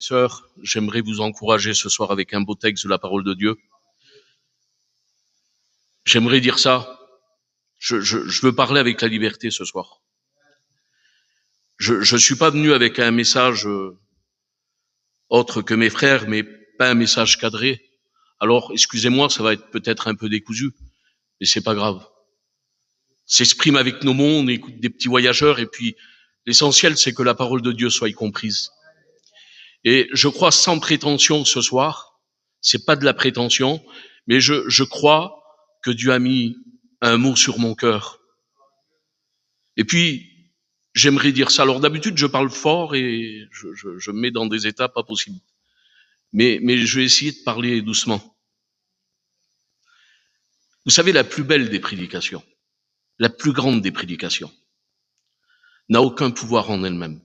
sœurs, j'aimerais vous encourager ce soir avec un beau texte de la parole de Dieu. J'aimerais dire ça. Je veux parler avec la liberté ce soir. Je suis pas venu avec un message autre que mes frères, mais pas un message cadré. Alors, excusez-moi, ça va être peut-être un peu décousu, mais c'est pas grave. S'exprime avec nos mots, on écoute des petits voyageurs, et puis l'essentiel, c'est que la parole de Dieu soit comprise. Et je crois sans prétention ce soir, c'est pas de la prétention, mais je crois que Dieu a mis un mot sur mon cœur. Et puis, j'aimerais dire ça. Alors d'habitude, je parle fort et je me mets dans des états pas possibles. Mais je vais essayer de parler doucement. Vous savez, la plus belle des prédications, la plus grande des prédications, n'a aucun pouvoir en elle-même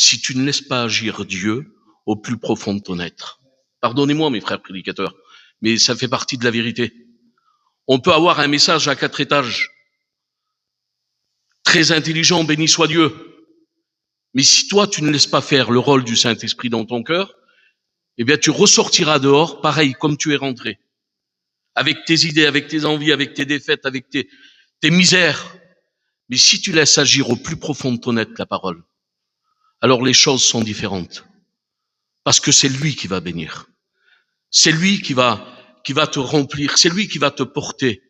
si tu ne laisses pas agir Dieu au plus profond de ton être. Pardonnez-moi, mes frères prédicateurs, mais ça fait partie de la vérité. On peut avoir un message à 4 étages, très intelligent, béni soit Dieu. Mais si toi, tu ne laisses pas faire le rôle du Saint-Esprit dans ton cœur, eh bien, tu ressortiras dehors, pareil, comme tu es rentré. Avec tes idées, avec tes envies, avec tes défaites, avec tes misères. Mais si tu laisses agir au plus profond de ton être la parole, alors les choses sont différentes. Parce que c'est lui qui va bénir. C'est lui qui va te remplir. C'est lui qui va te porter.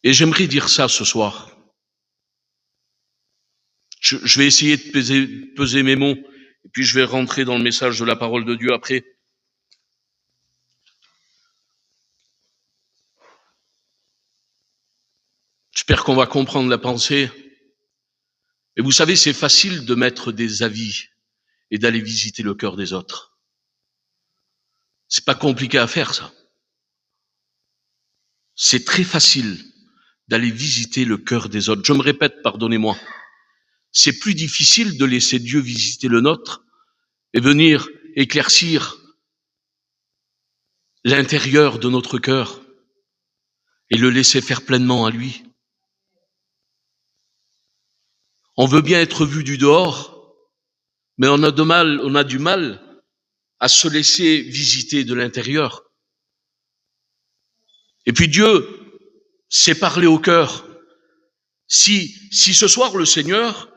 Et j'aimerais dire ça ce soir. Je vais essayer de peser mes mots, et puis je vais rentrer dans le message de la parole de Dieu après. J'espère qu'on va comprendre la pensée. Et vous savez, c'est facile de mettre des avis et d'aller visiter le cœur des autres. C'est pas compliqué à faire, ça. C'est très facile d'aller visiter le cœur des autres. Je me répète, pardonnez-moi. C'est plus difficile de laisser Dieu visiter le nôtre et venir éclaircir l'intérieur de notre cœur et le laisser faire pleinement à lui. On veut bien être vu du dehors, mais on a du mal à se laisser visiter de l'intérieur. Et puis Dieu sait parler au cœur. Si ce soir le Seigneur,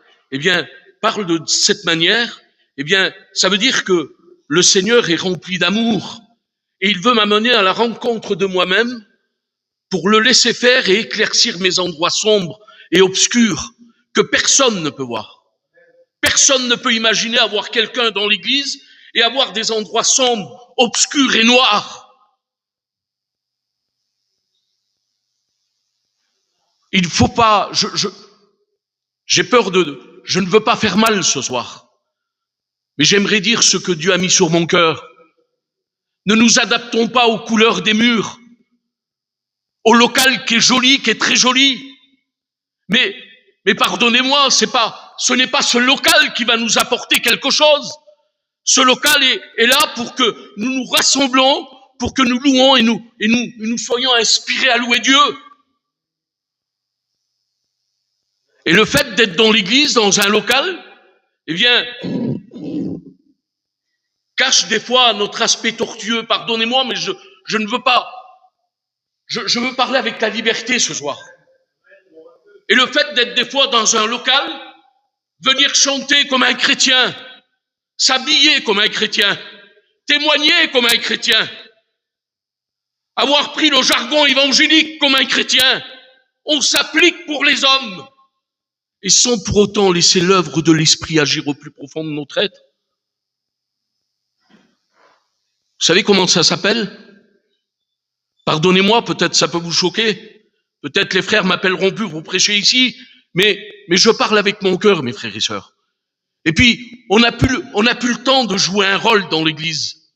parle de cette manière, ça veut dire que le Seigneur est rempli d'amour et il veut m'amener à la rencontre de moi-même pour le laisser faire et éclaircir mes endroits sombres et obscurs que personne ne peut voir. Personne ne peut imaginer avoir quelqu'un dans l'église et avoir des endroits sombres, obscurs et noirs. Il ne faut pas, j'ai peur je ne veux pas faire mal ce soir. Mais j'aimerais dire ce que Dieu a mis sur mon cœur. Ne nous adaptons pas aux couleurs des murs, au local qui est joli, qui est très joli. Mais pardonnez-moi, ce n'est pas ce local qui va nous apporter quelque chose. Ce local est là pour que nous nous rassemblons, pour que nous louons et nous soyons inspirés à louer Dieu. Et le fait d'être dans l'église, dans un local, cache des fois notre aspect tortueux. Pardonnez-moi, mais je ne veux pas. Je veux parler avec la liberté ce soir. Et le fait d'être des fois dans un local, venir chanter comme un chrétien, s'habiller comme un chrétien, témoigner comme un chrétien, avoir pris le jargon évangélique comme un chrétien, on s'applique pour les hommes, et sans pour autant laisser l'œuvre de l'Esprit agir au plus profond de notre être. Vous savez comment ça s'appelle? Pardonnez-moi, peut-être ça peut vous choquer, peut-être les frères m'appelleront plus pour prêcher ici, mais je parle avec mon cœur, mes frères et sœurs. Et puis, on n'a plus le temps de jouer un rôle dans l'église.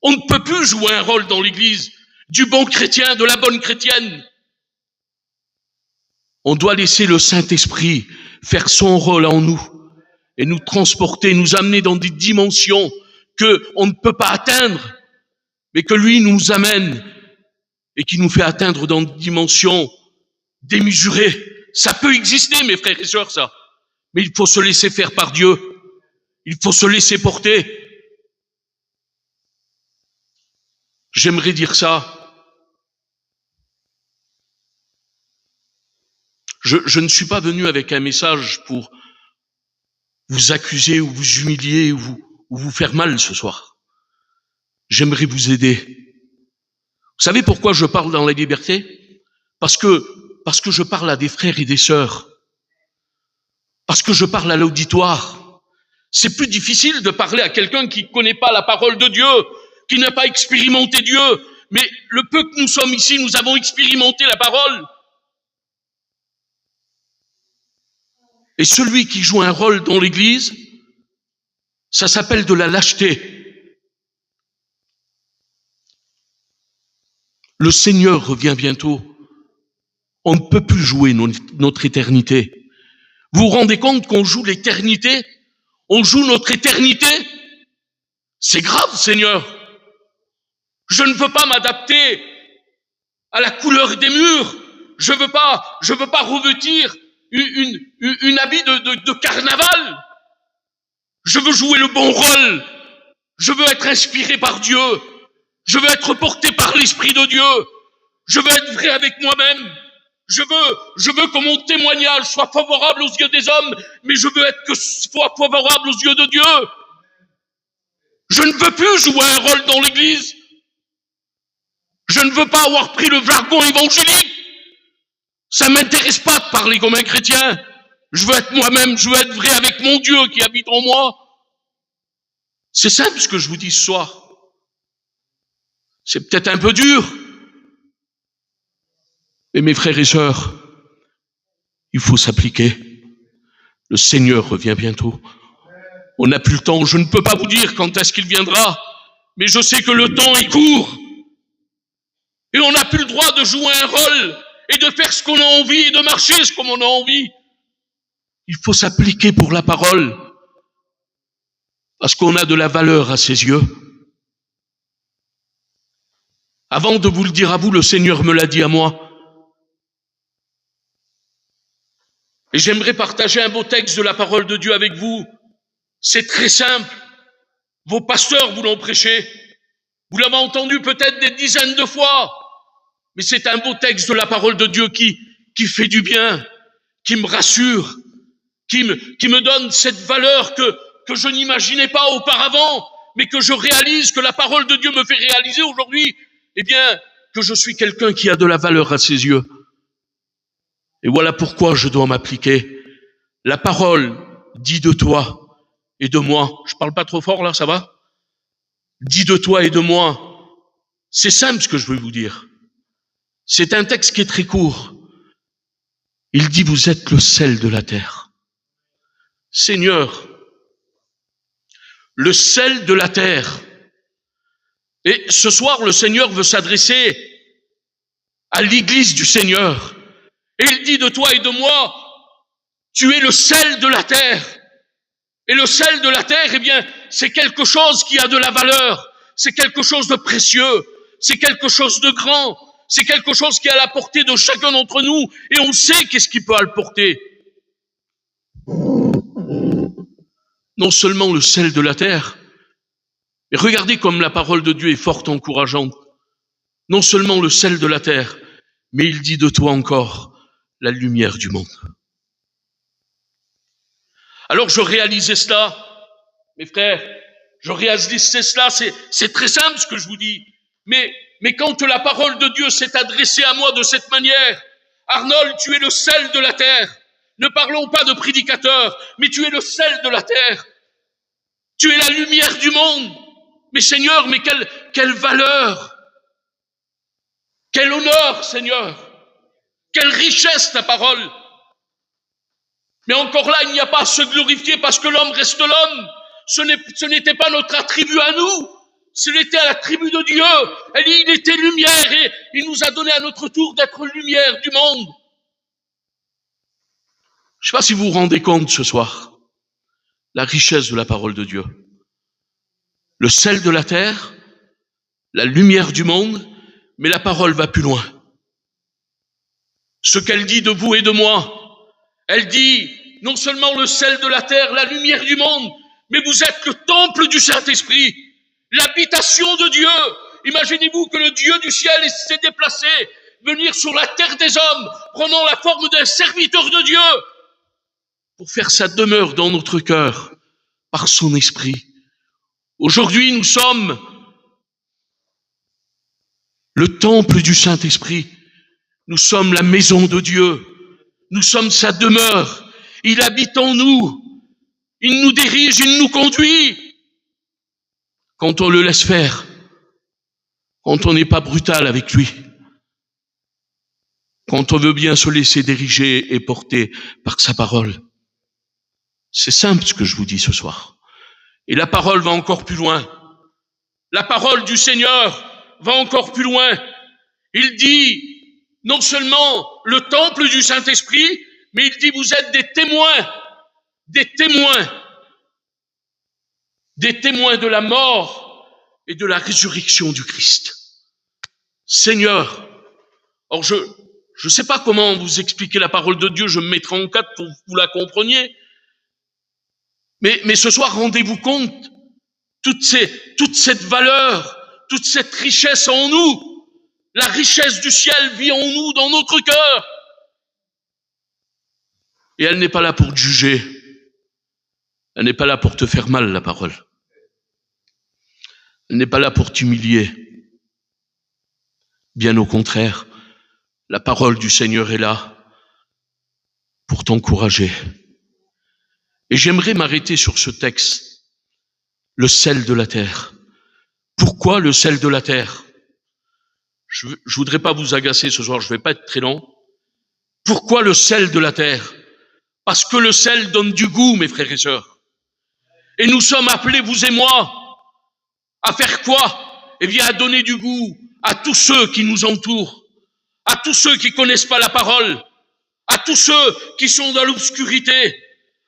On ne peut plus jouer un rôle dans l'église du bon chrétien, de la bonne chrétienne. On doit laisser le Saint-Esprit faire son rôle en nous et nous transporter, nous amener dans des dimensions que on ne peut pas atteindre, mais que lui nous amène et qui nous fait atteindre dans des dimensions démesurées. Ça peut exister, mes frères et sœurs, ça. Mais il faut se laisser faire par Dieu. Il faut se laisser porter. J'aimerais dire ça. Je ne suis pas venu avec un message pour vous accuser ou vous humilier ou vous faire mal ce soir. J'aimerais vous aider. Vous savez pourquoi je parle dans la liberté? Parce que je parle à des frères et des sœurs. Parce que je parle à l'auditoire. C'est plus difficile de parler à quelqu'un qui ne connaît pas la parole de Dieu, qui n'a pas expérimenté Dieu. Mais le peu que nous sommes ici, nous avons expérimenté la parole. Et celui qui joue un rôle dans l'Église, ça s'appelle de la lâcheté. Le Seigneur revient bientôt. On ne peut plus jouer notre éternité. Vous vous rendez compte qu'on joue l'éternité? On joue notre éternité? C'est grave, Seigneur. Je ne veux pas m'adapter à la couleur des murs. Je veux pas revêtir une habit de carnaval. Je veux jouer le bon rôle. Je veux être inspiré par Dieu. Je veux être porté par l'Esprit de Dieu. Je veux être vrai avec moi-même. Je veux que mon témoignage soit favorable aux yeux des hommes, mais je veux être que soit favorable aux yeux de Dieu. Je ne veux plus jouer un rôle dans l'Église. Je ne veux pas avoir pris le jargon évangélique. Ça m'intéresse pas de parler comme un chrétien. Je veux être moi-même, je veux être vrai avec mon Dieu qui habite en moi. C'est simple ce que je vous dis ce soir. C'est peut-être un peu dur. Mais mes frères et sœurs, il faut s'appliquer. Le Seigneur revient bientôt. On n'a plus le temps. Je ne peux pas vous dire quand est-ce qu'il viendra, mais je sais que le temps est court. Et on n'a plus le droit de jouer un rôle et de faire ce qu'on a envie et de marcher comme on a envie. Il faut s'appliquer pour la parole parce qu'on a de la valeur à ses yeux. Avant de vous le dire à vous, le Seigneur me l'a dit à moi. Et j'aimerais partager un beau texte de la parole de Dieu avec vous. C'est très simple. Vos pasteurs vous l'ont prêché. Vous l'avez entendu peut-être des dizaines de fois. Mais c'est un beau texte de la parole de Dieu qui fait du bien, qui me rassure, qui me donne cette valeur que je n'imaginais pas auparavant, mais que je réalise, que la parole de Dieu me fait réaliser aujourd'hui. Eh bien, que je suis quelqu'un qui a de la valeur à ses yeux. Et voilà pourquoi je dois m'appliquer. La parole dit de toi et de moi. Je parle pas trop fort là, ça va? Dit de toi et de moi. C'est simple ce que je veux vous dire. C'est un texte qui est très court. Il dit, vous êtes le sel de la terre. Seigneur, le sel de la terre. Et ce soir, le Seigneur veut s'adresser à l'Église du Seigneur. Et il dit de toi et de moi, tu es le sel de la terre. Et le sel de la terre, eh bien, c'est quelque chose qui a de la valeur. C'est quelque chose de précieux. C'est quelque chose de grand. C'est quelque chose qui est à la portée de chacun d'entre nous. Et on sait qu'est-ce qui peut à le porter. Non seulement le sel de la terre, mais regardez comme la parole de Dieu est forte, encourageante. Non seulement le sel de la terre, mais il dit de toi encore, la lumière du monde. Alors je réalisais cela, mes frères, je réalisais cela, c'est très simple ce que je vous dis. Mais quand la parole de Dieu s'est adressée à moi de cette manière, Arnold, tu es le sel de la terre. Ne parlons pas de prédicateur, mais tu es le sel de la terre. Tu es la lumière du monde. Mais Seigneur, mais quelle valeur, quel honneur, Seigneur. Quelle richesse ta parole. Mais encore là, il n'y a pas à se glorifier parce que l'homme reste l'homme. Ce n'était pas notre attribut à nous. Ce n'était à la tribu de Dieu. Il était lumière et il nous a donné à notre tour d'être lumière du monde. Je ne sais pas si vous vous rendez compte ce soir, la richesse de la parole de Dieu. Le sel de la terre, la lumière du monde, mais la parole va plus loin. Ce qu'elle dit de vous et de moi, elle dit non seulement le sel de la terre, la lumière du monde, mais vous êtes le temple du Saint-Esprit, l'habitation de Dieu. Imaginez-vous que le Dieu du ciel s'est déplacé, venir sur la terre des hommes, prenant la forme d'un serviteur de Dieu, pour faire sa demeure dans notre cœur, par son esprit. Aujourd'hui, nous sommes le temple du Saint-Esprit. Nous sommes la maison de Dieu. Nous sommes sa demeure. Il habite en nous. Il nous dirige, il nous conduit. Quand on le laisse faire, quand on n'est pas brutal avec lui, quand on veut bien se laisser diriger et porter par sa parole. C'est simple ce que je vous dis ce soir. Et la parole va encore plus loin. La parole du Seigneur va encore plus loin. Il dit non seulement le temple du Saint-Esprit, mais il dit vous êtes des témoins de la mort et de la résurrection du Christ. Seigneur, or je ne sais pas comment vous expliquer la parole de Dieu, je me mettrai en quatre pour que vous la compreniez. Mais ce soir, rendez-vous compte, toute cette valeur, toute cette richesse en nous, la richesse du ciel vit en nous, dans notre cœur. Et elle n'est pas là pour te juger. Elle n'est pas là pour te faire mal, la parole. Elle n'est pas là pour t'humilier. Bien au contraire, la parole du Seigneur est là pour t'encourager. Et j'aimerais m'arrêter sur ce texte, le sel de la terre. Pourquoi le sel de la terre? Je voudrais pas vous agacer ce soir, je vais pas être très long. Pourquoi le sel de la terre? Parce que le sel donne du goût, mes frères et sœurs. Et nous sommes appelés, vous et moi, à faire quoi? Eh bien, à donner du goût à tous ceux qui nous entourent, à tous ceux qui connaissent pas la parole, à tous ceux qui sont dans l'obscurité,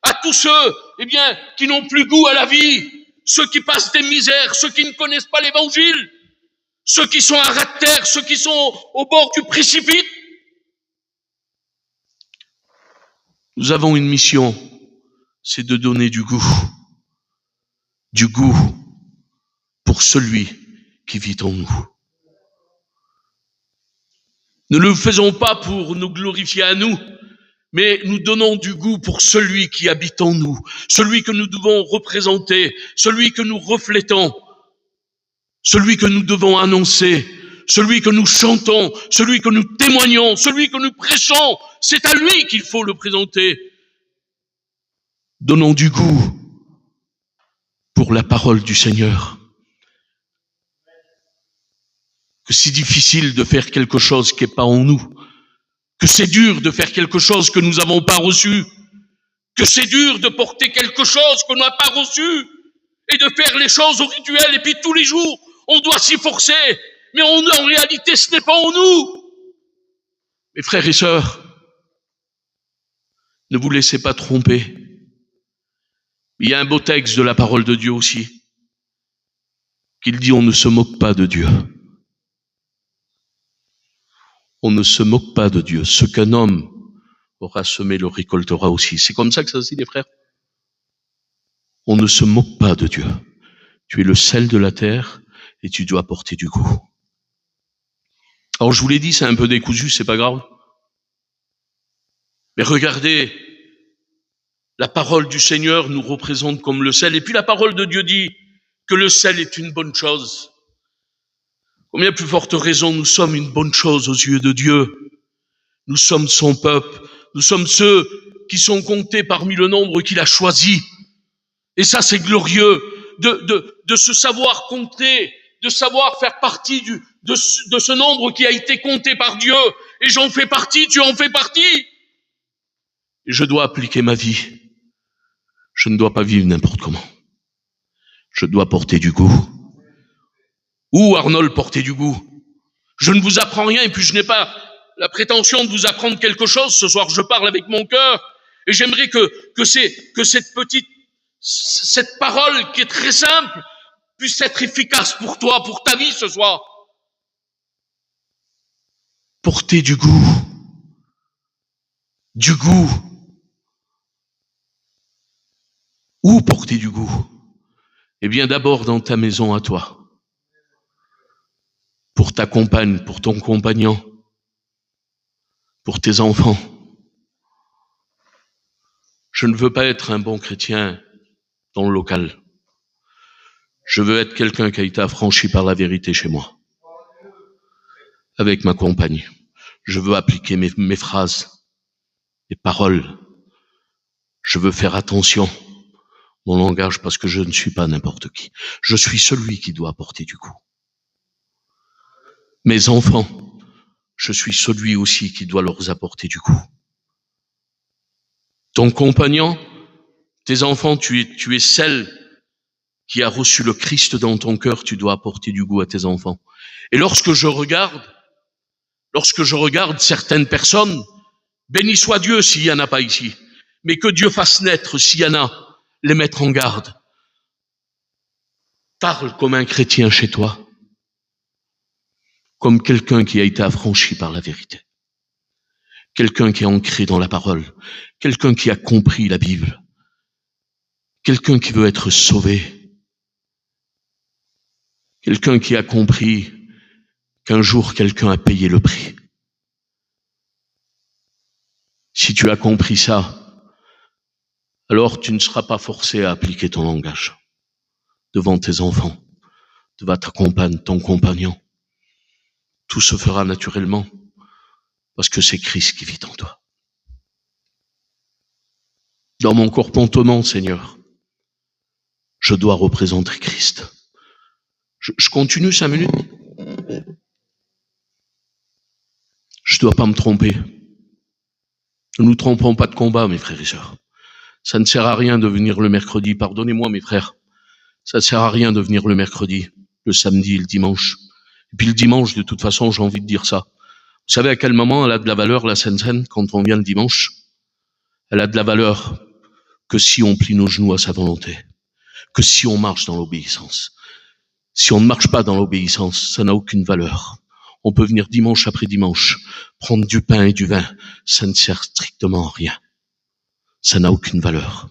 à tous ceux, eh bien, qui n'ont plus goût à la vie, ceux qui passent des misères, ceux qui ne connaissent pas l'évangile, ceux qui sont à ras de terre, ceux qui sont au bord du précipice. Nous avons une mission, c'est de donner du goût pour celui qui vit en nous. Ne le faisons pas pour nous glorifier à nous, mais nous donnons du goût pour celui qui habite en nous, celui que nous devons représenter, celui que nous reflétons, celui que nous devons annoncer, celui que nous chantons, celui que nous témoignons, celui que nous prêchons. C'est à lui qu'il faut le présenter. Donnons du goût pour la parole du Seigneur. Que c'est difficile de faire quelque chose qui n'est pas en nous, que c'est dur de faire quelque chose que nous n'avons pas reçu, que c'est dur de porter quelque chose qu'on n'a pas reçu, et de faire les choses au rituel, et puis tous les jours, on doit s'y forcer, mais en réalité, ce n'est pas en nous. Mes frères et sœurs, ne vous laissez pas tromper. Il y a un beau texte de la parole de Dieu aussi, qu'il dit on ne se moque pas de Dieu. On ne se moque pas de Dieu. Ce qu'un homme aura semé le récoltera aussi. C'est comme ça que ça se dit, les frères. On ne se moque pas de Dieu. Tu es le sel de la terre et tu dois porter du goût. Alors je vous l'ai dit, c'est un peu décousu, c'est pas grave. Mais regardez, la parole du Seigneur nous représente comme le sel. Et puis la parole de Dieu dit que le sel est une bonne chose. Combien plus forte raison nous sommes une bonne chose aux yeux de Dieu. Nous sommes son peuple. Nous sommes ceux qui sont comptés parmi le nombre qu'il a choisi. Et ça, c'est glorieux de se savoir compter, de savoir faire partie de ce nombre qui a été compté par Dieu. Et j'en fais partie, tu en fais partie. Et je dois appliquer ma vie. Je ne dois pas vivre n'importe comment. Je dois porter du goût. Où, Arnold, porter du goût? Je ne vous apprends rien et puis je n'ai pas la prétention de vous apprendre quelque chose. Ce soir, je parle avec mon cœur et j'aimerais que cette parole qui est très simple puisse être efficace pour toi, pour ta vie ce soir. Porter du goût. Du goût. Où porter du goût? Eh bien, d'abord dans ta maison à toi, pour ta compagne, pour ton compagnon, pour tes enfants. Je ne veux pas être un bon chrétien dans le local. Je veux être quelqu'un qui a été affranchi par la vérité chez moi, avec ma compagne. Je veux appliquer mes phrases, mes paroles. Je veux faire attention mon langage parce que je ne suis pas n'importe qui. Je suis celui qui doit apporter du goût. Mes enfants, je suis celui aussi qui doit leur apporter du goût. Ton compagnon, tes enfants, tu es celle qui a reçu le Christ dans ton cœur, tu dois apporter du goût à tes enfants. Et lorsque je regarde certaines personnes, béni soit Dieu s'il y en a pas ici, mais que Dieu fasse naître, s'il y en a, les mettre en garde. Parle comme un chrétien chez toi, comme quelqu'un qui a été affranchi par la vérité, quelqu'un qui est ancré dans la parole, quelqu'un qui a compris la Bible, quelqu'un qui veut être sauvé, quelqu'un qui a compris qu'un jour quelqu'un a payé le prix. Si tu as compris ça, alors tu ne seras pas forcé à appliquer ton langage devant tes enfants, devant ta compagne, ton compagnon. Tout se fera naturellement parce que c'est Christ qui vit en toi. Dans mon comportement, Seigneur, je dois représenter Christ. Je continue 5 minutes. Je dois pas me tromper. Ne nous trompons pas de combat, mes frères et sœurs. Ça ne sert à rien de venir le mercredi. Pardonnez-moi, mes frères. Ça ne sert à rien de venir le mercredi, le samedi et le dimanche. Et puis le dimanche, de toute façon, j'ai envie de dire ça. Vous savez à quel moment elle a de la valeur, la Sainte Seine, quand on vient le dimanche? Elle a de la valeur que si on plie nos genoux à sa volonté, que si on marche dans l'obéissance. Si on ne marche pas dans l'obéissance, ça n'a aucune valeur. On peut venir dimanche après dimanche, prendre du pain et du vin, ça ne sert strictement à rien. Ça n'a aucune valeur.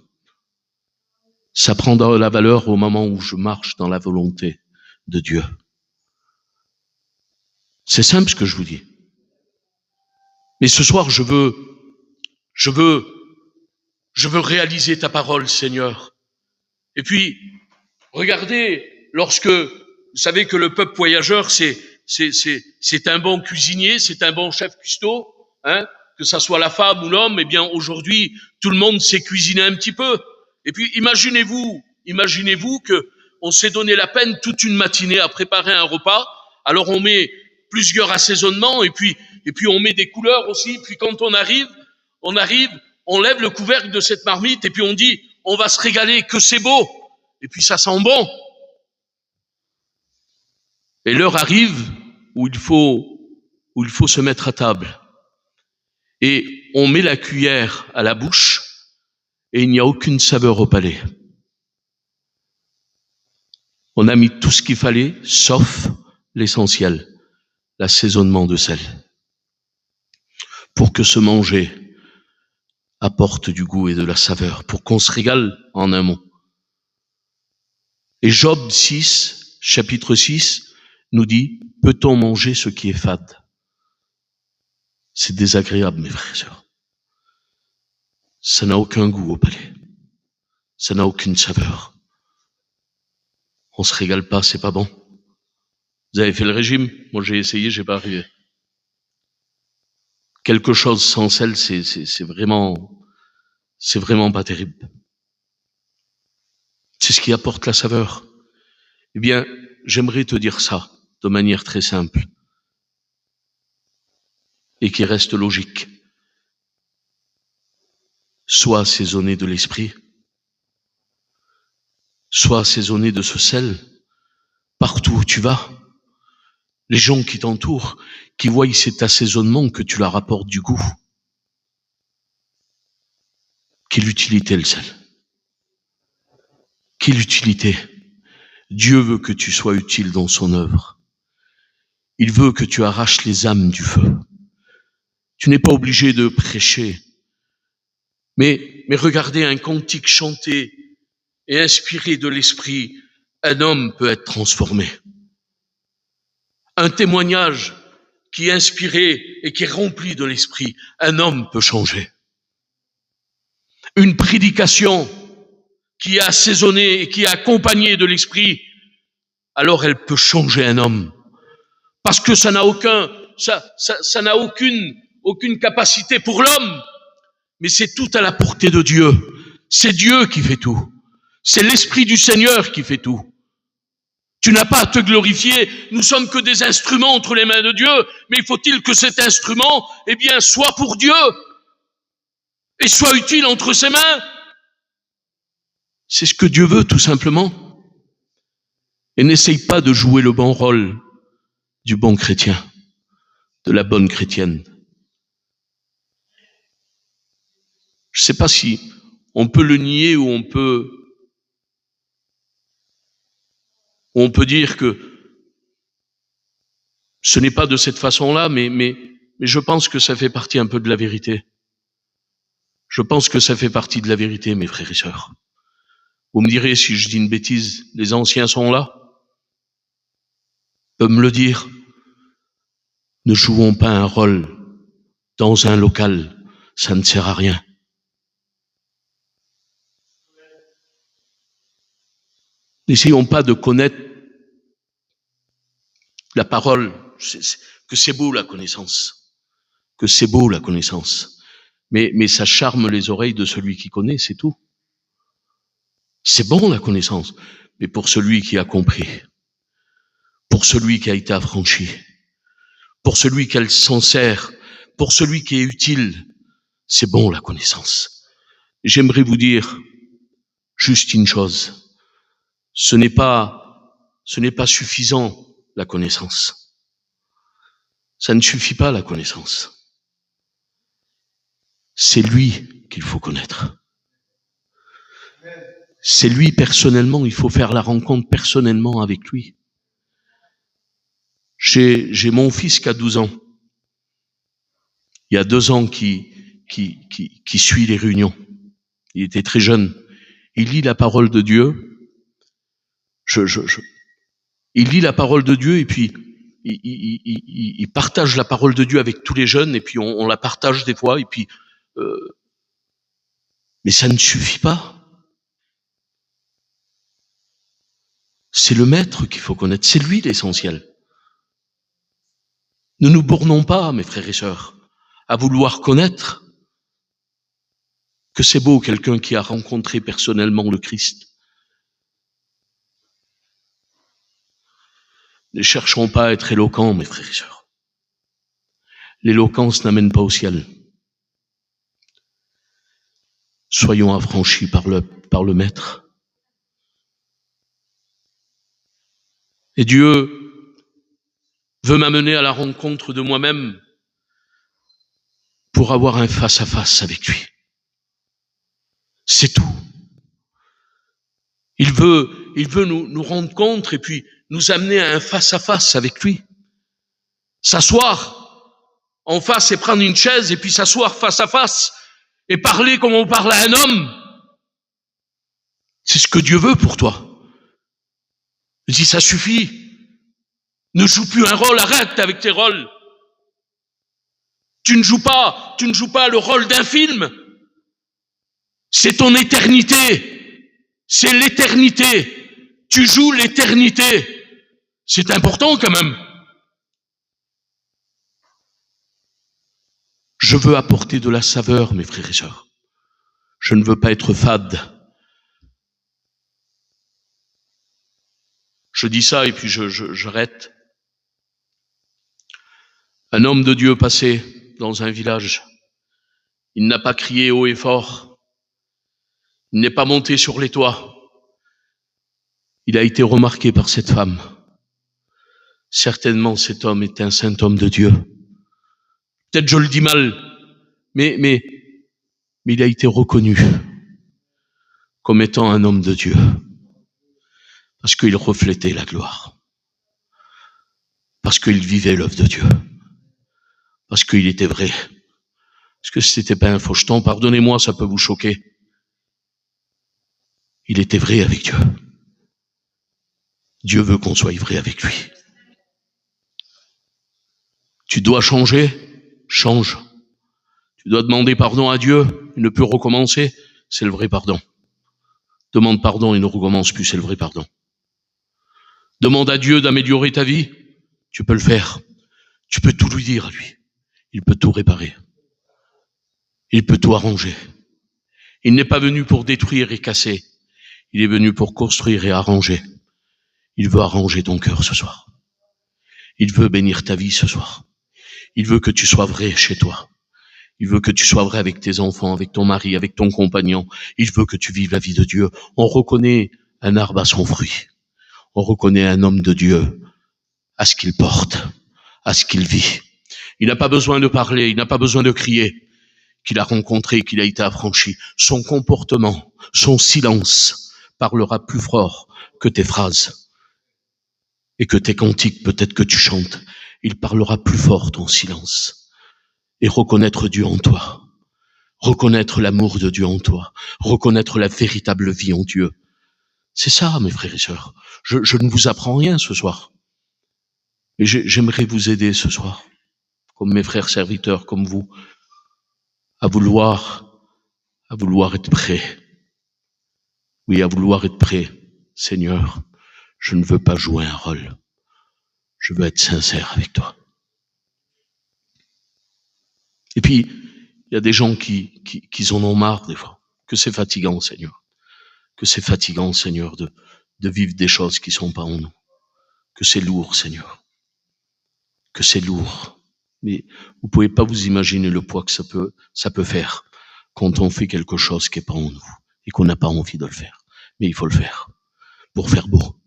Ça prend de la valeur au moment où je marche dans la volonté de Dieu. C'est simple ce que je vous dis. Mais ce soir, je veux réaliser ta parole, Seigneur. Et puis, regardez, lorsque, vous savez que le peuple voyageur, c'est un bon cuisinier, c'est un bon chef cuistot, hein, que ça soit la femme ou l'homme, eh bien, aujourd'hui, tout le monde sait cuisiner un petit peu. Et puis, imaginez-vous que on s'est donné la peine toute une matinée à préparer un repas. Alors, on met plusieurs assaisonnements et puis on met des couleurs aussi. Puis quand on arrive, on lève le couvercle de cette marmite et puis on dit, on va se régaler, que c'est beau. Et puis ça sent bon. Et l'heure arrive où il faut se mettre à table. Et on met la cuillère à la bouche et il n'y a aucune saveur au palais. On a mis tout ce qu'il fallait, sauf l'essentiel, l'assaisonnement de sel, pour que ce manger apporte du goût et de la saveur, pour qu'on se régale en un mot. Et Job 6, chapitre 6, nous dit, peut-on manger ce qui est fade? C'est désagréable, mes frères et sœurs. Ça n'a aucun goût au palais. Ça n'a aucune saveur. On se régale pas, c'est pas bon. Vous avez fait le régime? Moi, j'ai essayé, j'ai pas arrivé. Quelque chose sans sel, c'est vraiment pas terrible. C'est ce qui apporte la saveur. Eh bien, j'aimerais te dire ça de manière très simple et qui reste logique. Sois assaisonné de l'esprit, sois assaisonné de ce sel partout où tu vas. Les gens qui t'entourent, qui voient cet assaisonnement, que tu leur apportes du goût. Quelle utilité le sel? Quelle utilité? Dieu veut que tu sois utile dans son œuvre. Il veut que tu arraches les âmes du feu. Tu n'es pas obligé de prêcher. Mais regardez un cantique chanté et inspiré de l'esprit. un homme peut être transformé. Un témoignage qui est inspiré et qui est rempli de l'esprit, un homme peut changer. Une prédication qui est assaisonnée et qui est accompagnée de l'esprit, alors elle peut changer un homme. Parce que ça n'a aucune capacité pour l'homme, mais c'est tout à la portée de Dieu. C'est Dieu qui fait tout. C'est l'Esprit du Seigneur qui fait tout. Tu n'as pas à te glorifier, nous sommes que des instruments entre les mains de Dieu, mais faut-il que cet instrument, soit pour Dieu et soit utile entre ses mains. C'est ce que Dieu veut, tout simplement. Et n'essaye pas de jouer le bon rôle du bon chrétien, de la bonne chrétienne. Je ne sais pas si on peut le nier ou on peut dire que ce n'est pas de cette façon-là, mais je pense que ça fait partie un peu de la vérité. Je pense que ça fait partie de la vérité, mes frères et sœurs. Vous me direz si je dis une bêtise, les anciens sont là, peuvent me le dire. Ne jouons pas un rôle dans un local, ça ne sert à rien. N'essayons pas de connaître la parole, que c'est beau la connaissance, mais ça charme les oreilles de celui qui connaît, c'est tout. C'est bon la connaissance, mais pour celui qui a compris, pour celui qui a été affranchi, pour celui qui s'en sert, pour celui qui est utile, c'est bon la connaissance. J'aimerais vous dire juste une chose, ce n'est pas suffisant la connaissance. Ça ne suffit pas la connaissance. C'est lui qu'il faut connaître. C'est lui personnellement, il faut faire la rencontre personnellement avec lui. J'ai mon fils qui a 12 ans. Il y a 2 ans qui suit les réunions. Il était très jeune. Il lit la parole de Dieu. Il lit la parole de Dieu et puis il partage la parole de Dieu avec tous les jeunes et puis on la partage des fois et puis mais ça ne suffit pas. C'est le maître qu'il faut connaître, c'est lui l'essentiel. Ne nous bornons pas, mes frères et sœurs, à vouloir connaître que c'est beau quelqu'un qui a rencontré personnellement le Christ. Ne cherchons pas à être éloquents, mes frères et sœurs. L'éloquence n'amène pas au ciel. Soyons affranchis par le Maître. Et Dieu veut m'amener à la rencontre de moi-même pour avoir un face-à-face avec lui. C'est tout. Il veut nous rendre compte et puis nous amener à un face-à-face avec lui. S'asseoir en face et prendre une chaise et puis s'asseoir face à face et parler comme on parle à un homme. C'est ce que Dieu veut pour toi. Il dit, ça suffit. Ne joue plus un rôle, arrête avec tes rôles. Tu ne joues pas le rôle d'un film. C'est ton éternité. C'est l'éternité. Tu joues l'éternité. C'est important quand même. Je veux apporter de la saveur, mes frères et sœurs. Je ne veux pas être fade. Je dis ça et puis j'arrête. Un homme de Dieu passait dans un village. Il n'a pas crié haut et fort. Il n'est pas monté sur les toits. Il a été remarqué par cette femme. Certainement, cet homme est un saint homme de Dieu. Peut-être je le dis mal, mais il a été reconnu comme étant un homme de Dieu. Parce qu'il reflétait la gloire. Parce qu'il vivait l'œuvre de Dieu. Parce qu'il était vrai. Parce que c'était pas un faucheton, pardonnez-moi, ça peut vous choquer. Il était vrai avec Dieu. Dieu veut qu'on soit vrai avec lui. Tu dois changer, change. Tu dois demander pardon à Dieu, il ne peut recommencer, c'est le vrai pardon. Demande pardon et ne recommence plus, c'est le vrai pardon. Demande à Dieu d'améliorer ta vie, tu peux le faire. Tu peux tout lui dire à lui. Il peut tout réparer. Il peut tout arranger. Il n'est pas venu pour détruire et casser. Il est venu pour construire et arranger. Il veut arranger ton cœur ce soir. Il veut bénir ta vie ce soir. Il veut que tu sois vrai chez toi. Il veut que tu sois vrai avec tes enfants, avec ton mari, avec ton compagnon. Il veut que tu vives la vie de Dieu. On reconnaît un arbre à son fruit. On reconnaît un homme de Dieu à ce qu'il porte, à ce qu'il vit. Il n'a pas besoin de parler, il n'a pas besoin de crier, qu'il a rencontré, qu'il a été affranchi. Son comportement, son silence parlera plus fort que tes phrases et que tes cantiques peut-être que tu chantes. Il parlera plus fort ton silence. Et reconnaître Dieu en toi, reconnaître l'amour de Dieu en toi, reconnaître la véritable vie en Dieu. C'est ça, mes frères et sœurs. Je ne vous apprends rien ce soir. Et j'aimerais vous aider ce soir, comme mes frères serviteurs, comme vous, à vouloir être prêt. Oui, à vouloir être prêt. Seigneur, je ne veux pas jouer un rôle. Je veux être sincère avec toi. Et puis, il y a des gens qui en ont marre des fois, que c'est fatigant, Seigneur. Que c'est fatigant, Seigneur, de vivre des choses qui sont pas en nous. Que c'est lourd, Seigneur. Que c'est lourd. Mais vous pouvez pas vous imaginer le poids que ça peut faire quand on fait quelque chose qui est pas en nous et qu'on n'a pas envie de le faire. Mais il faut le faire. Pour faire beau.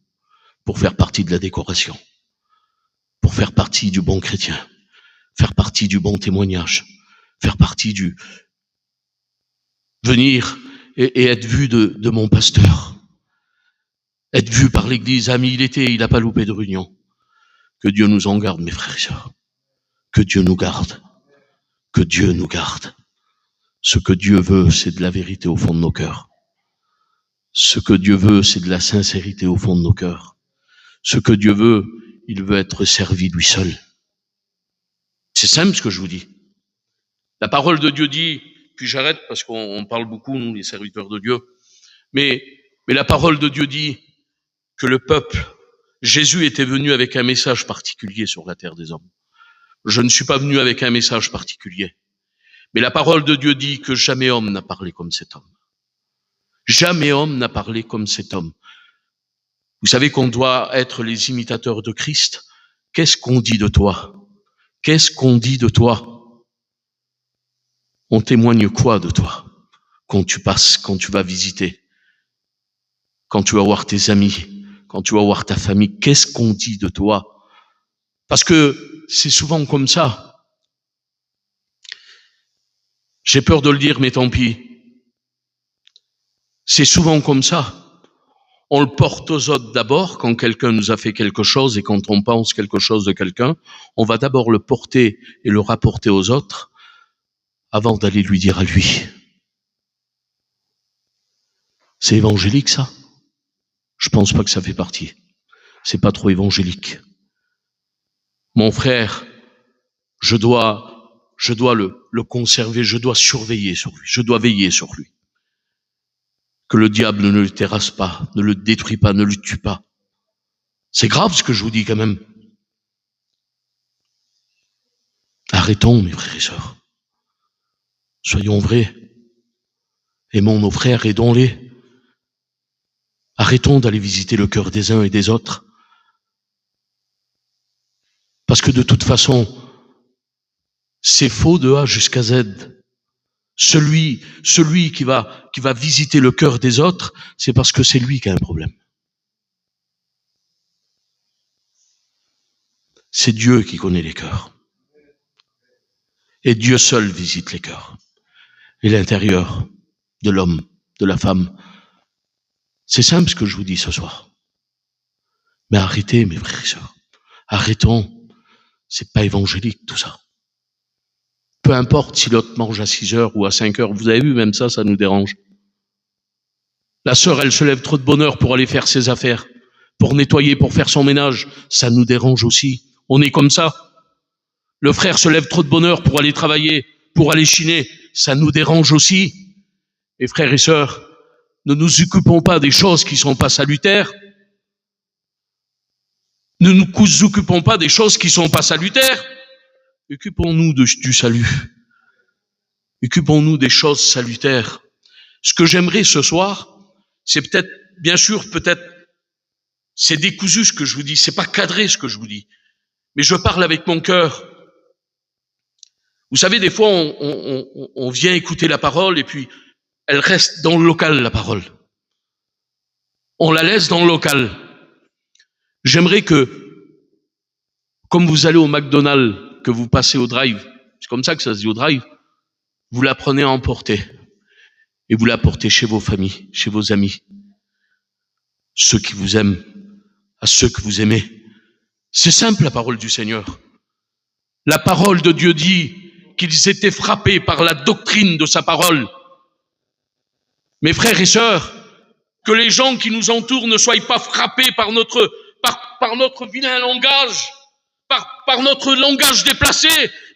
Pour faire partie de la décoration. Pour faire partie du bon chrétien. Faire partie du bon témoignage. Faire partie du venir et être vu de mon pasteur. Être vu par l'église. Ami, il n'a pas loupé de réunion. Que Dieu nous en garde, mes frères et sœurs. Que Dieu nous garde. Que Dieu nous garde. Ce que Dieu veut, c'est de la vérité au fond de nos cœurs. Ce que Dieu veut, c'est de la sincérité au fond de nos cœurs. Ce que Dieu veut, il veut être servi lui seul. C'est simple ce que je vous dis. La parole de Dieu dit, puis j'arrête parce qu'on parle beaucoup, nous, les serviteurs de Dieu, mais la parole de Dieu dit que le peuple, Jésus était venu avec un message particulier sur la terre des hommes. Je ne suis pas venu avec un message particulier. Mais la parole de Dieu dit que jamais homme n'a parlé comme cet homme. Jamais homme n'a parlé comme cet homme. Vous savez qu'on doit être les imitateurs de Christ. Qu'est-ce qu'on dit de toi? Qu'est-ce qu'on dit de toi? On témoigne quoi de toi? Quand tu passes, quand tu vas visiter, quand tu vas voir tes amis, quand tu vas voir ta famille, qu'est-ce qu'on dit de toi? Parce que c'est souvent comme ça. J'ai peur de le dire, mais tant pis. C'est souvent comme ça. On le porte aux autres d'abord, quand quelqu'un nous a fait quelque chose et quand on pense quelque chose de quelqu'un, on va d'abord le porter et le rapporter aux autres avant d'aller lui dire à lui. C'est évangélique, ça? Je pense pas que ça fait partie. C'est pas trop évangélique. Mon frère, je dois le conserver, je dois surveiller sur lui, je dois veiller sur lui. Que le diable ne le terrasse pas, ne le détruit pas, ne le tue pas. C'est grave ce que je vous dis quand même. Arrêtons, mes frères et sœurs. Soyons vrais. Aimons nos frères, aidons-les. Arrêtons d'aller visiter le cœur des uns et des autres. Parce que de toute façon, c'est faux de A jusqu'à Z. Celui qui va visiter le cœur des autres, c'est parce que c'est lui qui a un problème. C'est Dieu qui connaît les cœurs. Et Dieu seul visite les cœurs. Et l'intérieur de l'homme, de la femme. C'est simple ce que je vous dis ce soir. Mais arrêtez, mes frères et sœurs. Arrêtons. C'est pas évangélique, tout ça. Peu importe si l'autre mange à 6 heures ou à 5 heures. Vous avez vu, même ça nous dérange. La sœur, elle se lève trop de bonne heure pour aller faire ses affaires. pour nettoyer, pour faire son ménage, ça nous dérange aussi. On est comme ça. Le frère se lève trop de bonne heure pour aller travailler, pour aller chiner, ça nous dérange aussi. Et frères et sœurs, ne nous occupons pas des choses qui sont pas salutaires. Ne nous occupons pas des choses qui sont pas salutaires. Occupons-nous du salut. Occupons-nous des choses salutaires. Ce que j'aimerais ce soir, c'est peut-être, bien sûr, peut-être, c'est décousu ce que je vous dis, c'est pas cadré ce que je vous dis. Mais je parle avec mon cœur. Vous savez, des fois, on vient écouter la parole et puis elle reste dans le local, la parole. On la laisse dans le local. J'aimerais que, comme vous allez au McDonald's, que vous passez au drive, c'est comme ça que ça se dit au drive, vous la prenez à emporter. Et vous la portez chez vos familles, chez vos amis. Ceux qui vous aiment, à ceux que vous aimez. C'est simple, la parole du Seigneur. La parole de Dieu dit qu'ils étaient frappés par la doctrine de sa parole. Mes frères et sœurs, que les gens qui nous entourent ne soient pas frappés par notre vilain langage, par notre langage déplacé,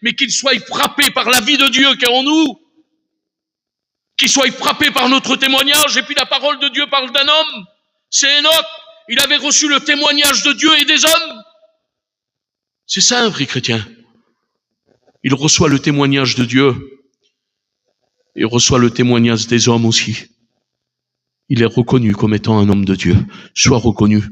mais qu'ils soient frappés par la vie de Dieu qui est en nous, qu'ils soient frappés par notre témoignage. Et puis la parole de Dieu parle d'un homme, c'est Enoch, il avait reçu le témoignage de Dieu et des hommes. C'est ça un vrai chrétien. Il reçoit le témoignage de Dieu et reçoit le témoignage des hommes aussi. Il est reconnu comme étant un homme de Dieu. Sois reconnu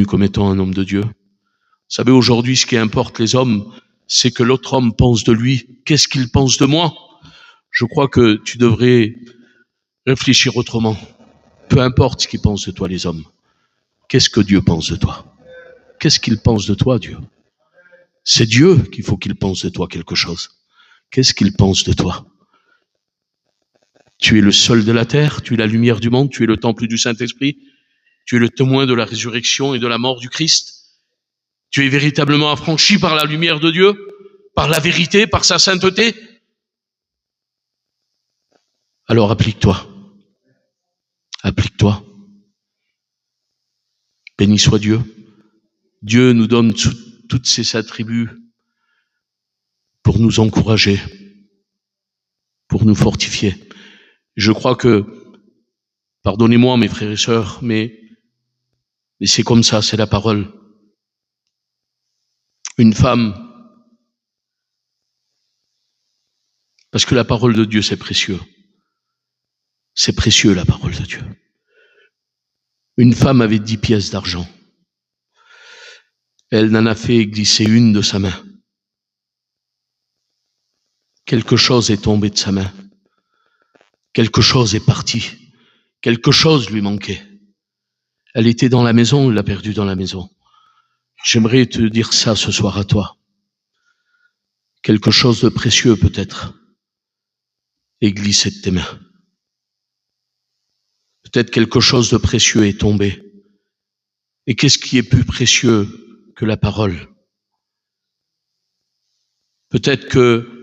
comme étant un homme de Dieu. Vous savez, aujourd'hui, ce qui importe les hommes, c'est que l'autre homme pense de lui. Qu'est-ce qu'il pense de moi? Je crois que tu devrais réfléchir autrement. Peu importe ce qu'ils pensent de toi, les hommes. Qu'est-ce que Dieu pense de toi? Qu'est-ce qu'il pense de toi, Dieu? C'est Dieu qu'il faut qu'il pense de toi quelque chose. Qu'est-ce qu'il pense de toi? Tu es le sol de la terre, tu es la lumière du monde, tu es le temple du Saint-Esprit, tu es le témoin de la résurrection et de la mort du Christ. Tu es véritablement affranchi par la lumière de Dieu, par la vérité, par sa sainteté. Alors applique-toi. Applique-toi. Béni soit Dieu. Dieu nous donne toutes ses attributs pour nous encourager, pour nous fortifier. Je crois que, pardonnez-moi mes frères et sœurs, mais c'est comme ça, c'est la parole. Une femme, parce que la parole de Dieu c'est précieux. C'est précieux la parole de Dieu. Une femme avait 10 pièces d'argent. Elle n'en a fait glisser une de sa main. Quelque chose est tombé de sa main. Quelque chose est parti. Quelque chose lui manquait. Elle était dans la maison, elle l'a perdue dans la maison. J'aimerais te dire ça ce soir à toi. Quelque chose de précieux peut-être est glissé de tes mains. Peut-être quelque chose de précieux est tombé. Et qu'est-ce qui est plus précieux que la parole? Peut-être que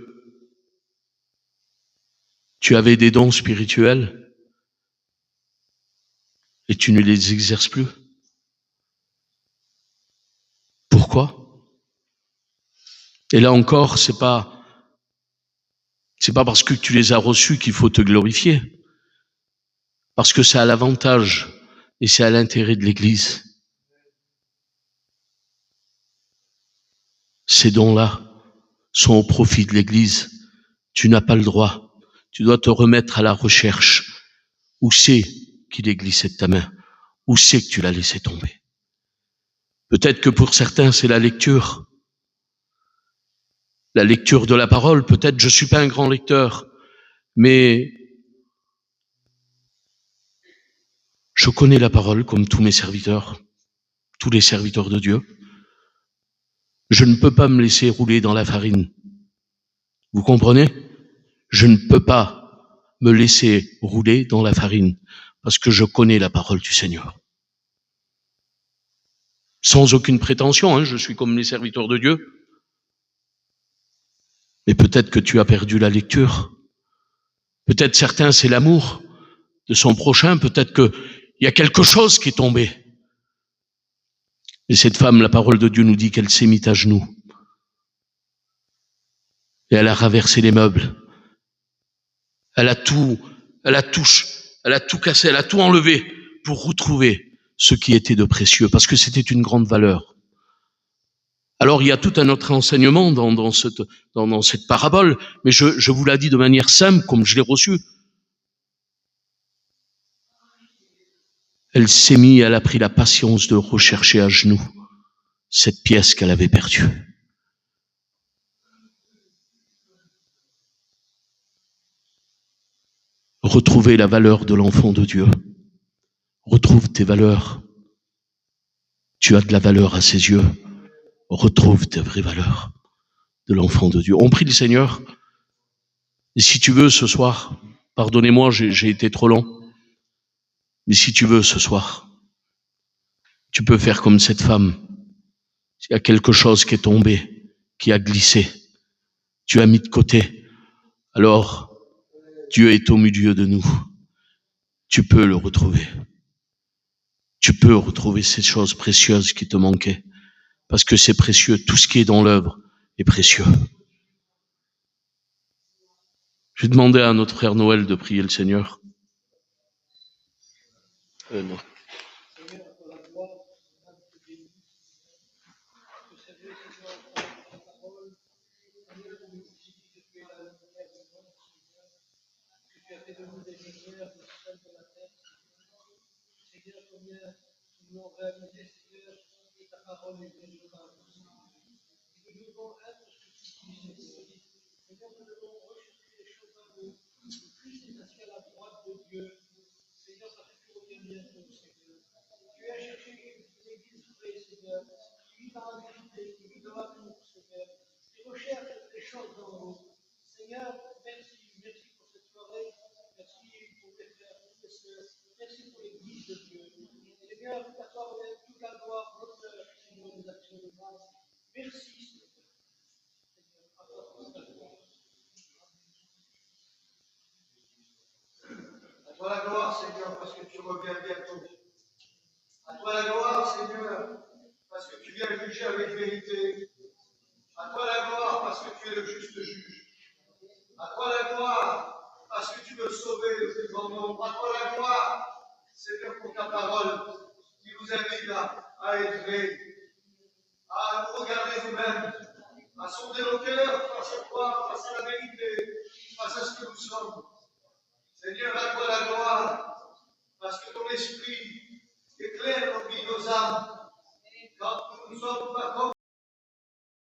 tu avais des dons spirituels et tu ne les exerces plus. Pourquoi? Et là encore, c'est pas parce que tu les as reçus qu'il faut te glorifier. Parce que c'est à l'avantage et c'est à l'intérêt de l'Église. Ces dons-là sont au profit de l'Église. Tu n'as pas le droit. Tu dois te remettre à la recherche. Où c'est qu'il est glissé de ta main? Où c'est que tu l'as laissé tomber? Peut-être que pour certains, c'est la lecture. La lecture de la parole. Peut-être je suis pas un grand lecteur, mais je connais la parole comme tous mes serviteurs, tous les serviteurs de Dieu. Je ne peux pas me laisser rouler dans la farine. Vous comprenez? Je ne peux pas me laisser rouler dans la farine parce que je connais la parole du Seigneur. Sans aucune prétention, je suis comme les serviteurs de Dieu. Mais peut-être que tu as perdu la lecture. Peut-être certains, c'est l'amour de son prochain. Peut-être qu'il y a quelque chose qui est tombé. Et cette femme, la parole de Dieu nous dit qu'elle s'est mise à genoux. Et elle a renversé les meubles. Elle a tout cassé, elle a tout enlevé pour retrouver ce qui était de précieux, parce que c'était une grande valeur. Alors il y a tout un autre enseignement dans cette parabole, mais je vous l'ai dit de manière simple, comme je l'ai reçu. Elle s'est mise, elle a pris la patience de rechercher à genoux cette pièce qu'elle avait perdue. Retrouver la valeur de l'enfant de Dieu. Retrouve tes valeurs. Tu as de la valeur à ses yeux. Retrouve tes vraies valeurs de l'enfant de Dieu. On prie le Seigneur. Et si tu veux ce soir, pardonnez-moi, j'ai été trop long. Mais si tu veux ce soir, tu peux faire comme cette femme. Il y a quelque chose qui est tombé, qui a glissé. Tu as mis de côté. Alors, Dieu est au milieu de nous. Tu peux le retrouver. Tu peux retrouver ces choses précieuses qui te manquaient. Parce que c'est précieux. Tout ce qui est dans l'œuvre est précieux. Je vais demander à notre frère Noël de prier le Seigneur. Non. À toi la gloire, Seigneur, parce que tu reviens bientôt. À toi la gloire, Seigneur, parce que tu viens juger avec vérité. À toi la gloire, parce que tu es le juste juge. À toi la gloire, parce que tu veux sauver le plus grand nombre. À toi la gloire, Seigneur, pour ta parole qui nous invite à être vrai, à nous regarder nous-mêmes, à sonder nos cœurs face à toi, face à la vérité, face à ce que nous sommes. Seigneur, à toi la gloire, parce que ton esprit éclaire nos vies, nos âmes, quand nous ne sommes pas